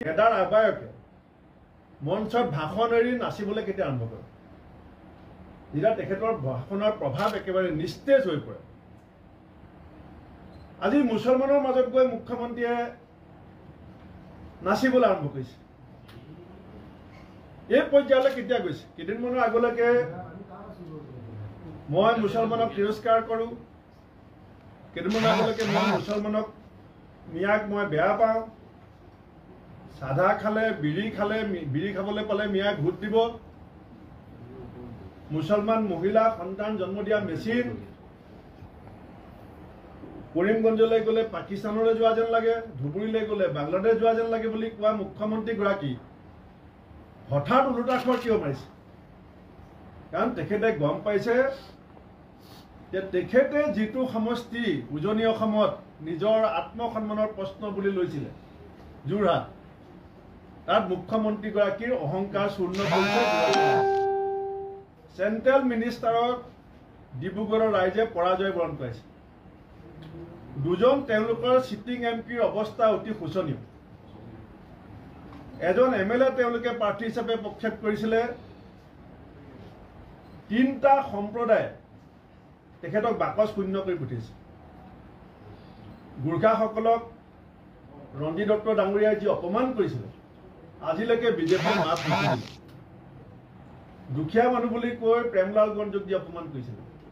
cadre আহ্বায়কে মঞ্চত ভাষণ এৰি নাচিবলৈ কেতিয়া আৰম্ভ কৰে যেতিয়া তেখেতৰ ভাষণৰ প্ৰভাৱ একেবাৰে নিস্তেজ হৈ পৰে আজি মুছলমানৰ মাজত গৈ মুখ্যমন্ত্ৰীয়ে নাচিবলৈ আৰম্ভ কৰিছে এই পৰ্যায়লৈ কেতিয়া গৈছে কেইদিনমানৰ আগলৈকে মই মুছলমানক তিৰস্কাৰ কৰোঁ কেইদিনমানৰ আগলৈকে মই মুছলমানক মিয়াক মই বেয়া পাওঁ সাদা খালে বিড়ি খাবলৈ পালে মিয়াক ভোট দিব মুছলমান মহিলা সন্তান জন্ম দিয়া মেচিন কৰিমগঞ্জলৈ গ'লে পাকিস্তানলৈ যোৱা যেন লাগে ধুবুৰীলৈ গ'লে বাংলাদেশ যোৱা যেন লাগে বুলি কোৱা মুখ্যমন্ত্ৰীগৰাকী হঠাৎ ওলোটাখৰ কিয় মাৰিছে কাৰণ তেখেতে গম পাইছে যে তেখেতে যিটো সমষ্টি উজনি অসমত নিজৰ আত্মসন্মানৰ প্ৰশ্ন বুলি লৈছিলে যোৰহাট তাত মুখ্যমন্ত্ৰীগৰাকীৰ অহংকাৰ চূৰ্ণ কৰিছে চেণ্ট্ৰেল মিনিষ্টাৰক ডিব্ৰুগড়ৰ ৰাইজে পৰাজয় বৰণ কৰাইছে দুজন তেওঁলোকৰ চিটিং এমপিৰ অৱস্থা অতি শোচনীয় এজন এমএলএ তেওঁলোকে প্ৰাৰ্থী হিচাপে প্ৰক্ষেপ কৰিছিলে তিনিটা সম্প্ৰদায় তেখেতক বাকচ শূন্য কৰি পঠিয়াইছে গোৰ্খাসকলক ৰঞ্জিত দত্ত ডাঙৰীয়াই যি অপমান কৰিছিলে আজিলৈকে বিজেপিয়ে মাত নিদিলে দুখীয়া মানুহ বুলি কৈ প্ৰেমলাল গঞ্জক যি অপমান কৰিছিলে